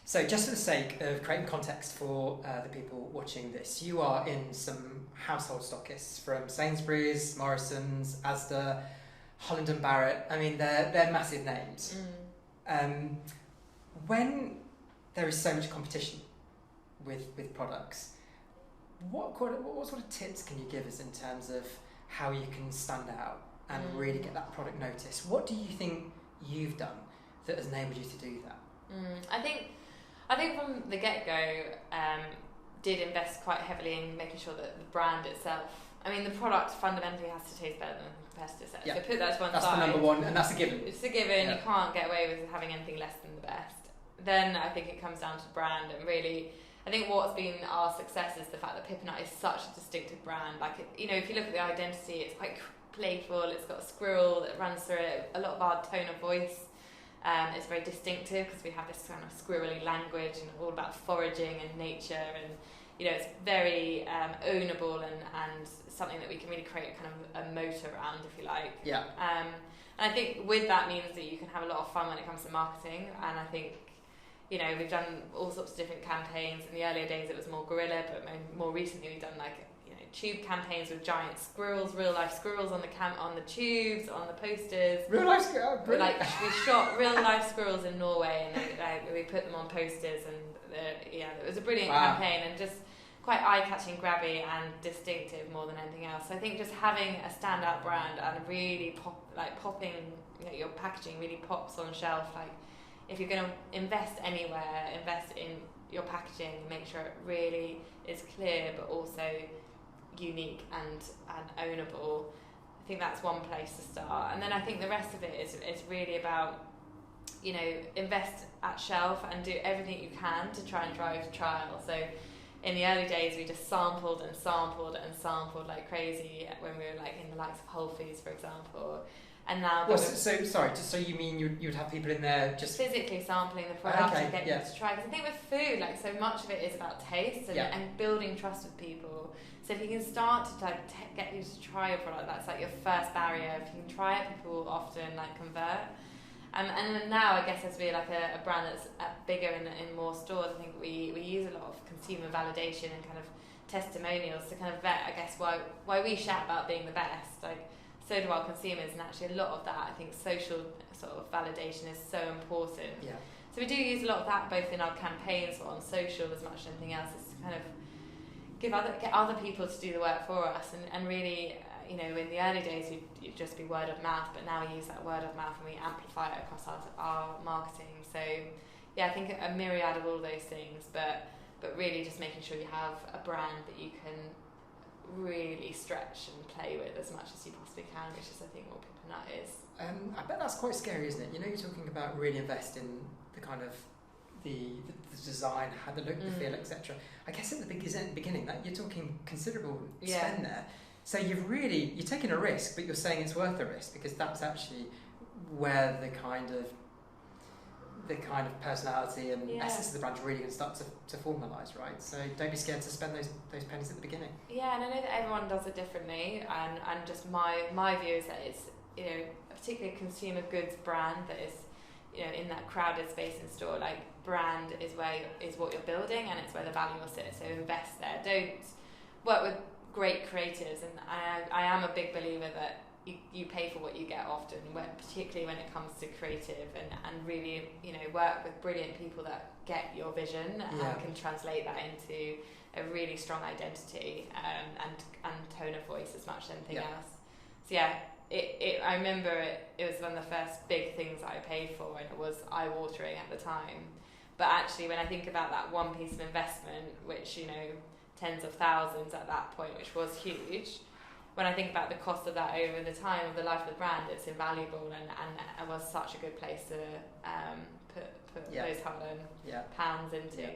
So just for the sake of creating context for the people watching this, you are in some household stockists from Sainsbury's, Morrison's, Asda, Holland and Barrett. I mean, they're massive names. When there is so much competition with products, what sort of tips can you give us in terms of how you can stand out and really get that product noticed? What do you think you've done that has enabled you to do that? I think from the get-go, did invest quite heavily in making sure that the brand itself, I mean, the product fundamentally has to taste better than the competitors. Yeah. So put that to one that's side. That's the number one, and that's a given. It's a given. You can't get away with having anything less than the best. Then I think it comes down to brand, and really, I think what's been our success is the fact that Pip Nut is such a distinctive brand. Like, if you look at the identity, it's quite playful. It's got a squirrel that runs through it. A lot of our tone of voice is very distinctive because we have this kind of squirrely language and all about foraging and nature, and it's very ownable and something that we can really create kind of a moat around, if you like. Yeah. And I think with that means that you can have a lot of fun when it comes to marketing, and I think we've done all sorts of different campaigns. In the earlier days it was more guerrilla, but more recently we've done tube campaigns with giant squirrels, real life squirrels on the tubes, on the posters. Real life squirrels. We shot real life squirrels in Norway, and we put them on posters, and it was a brilliant campaign, and just quite eye-catching, grabby, and distinctive more than anything else. So I think just having a standout brand and really popping, your packaging really pops on shelf. Like, if you're going to invest anywhere, invest in your packaging, make sure it really is clear, but also unique and ownable. I think that's one place to start, and then I think the rest of it is really about invest at shelf and do everything you can to try and drive trial. So in the early days we just sampled like crazy when we were in the likes of Whole Foods, for example. And now so you mean you'd have people in there just physically sampling the product and getting them to try? Because I think with food, so much of it is about taste and building trust with people. So if you can start to get people to try your product, that's your first barrier. If you can try it, people will often convert. And then now, I guess, as we're a brand that's bigger in more stores, I think we use a lot of consumer validation and kind of testimonials to kind of vet, I guess, why we shout about being the best. So do our consumers, and actually a lot of that, I think, social sort of validation is so important. Yeah. So we do use a lot of that both in our campaigns or on social as much as anything else, is to kind of get other people to do the work for us, and really, in the early days you'd just be word of mouth, but now we use that word of mouth and we amplify it across our marketing. So I think a myriad of all those things, but really just making sure you have a brand that you can really stretch and play with as much as you possibly can, which is, I think, what Pippa Nut is. I bet that's quite scary, isn't it? You're talking about really invest in the kind of the design, how the look, the feel, etc. I guess at the beginning that you're talking considerable spend there. So you're taking a risk, but you're saying it's worth the risk, because that's actually where the kind of personality and essence of the brand really going to start to formalise, right? So don't be scared to spend those pennies at the beginning. Yeah, and I know that everyone does it differently, and just my view is that it's a particularly consumer goods brand that is in that crowded space in store. Brand is what you're building, and it's where the value will sit. So invest there. Don't work with great creatives, and I am a big believer that you pay for what you get often, particularly when it comes to creative, and really work with brilliant people that get your vision and can translate that into a really strong identity and tone of voice as much as anything else. So I remember it was one of the first big things that I paid for, and it was eye-watering at the time. But actually, when I think about that one piece of investment, which tens of thousands at that point, which was huge, when I think about the cost of that over the time of the life of the brand, it's invaluable, and was such a good place to put those hard-earned pounds into. Yeah.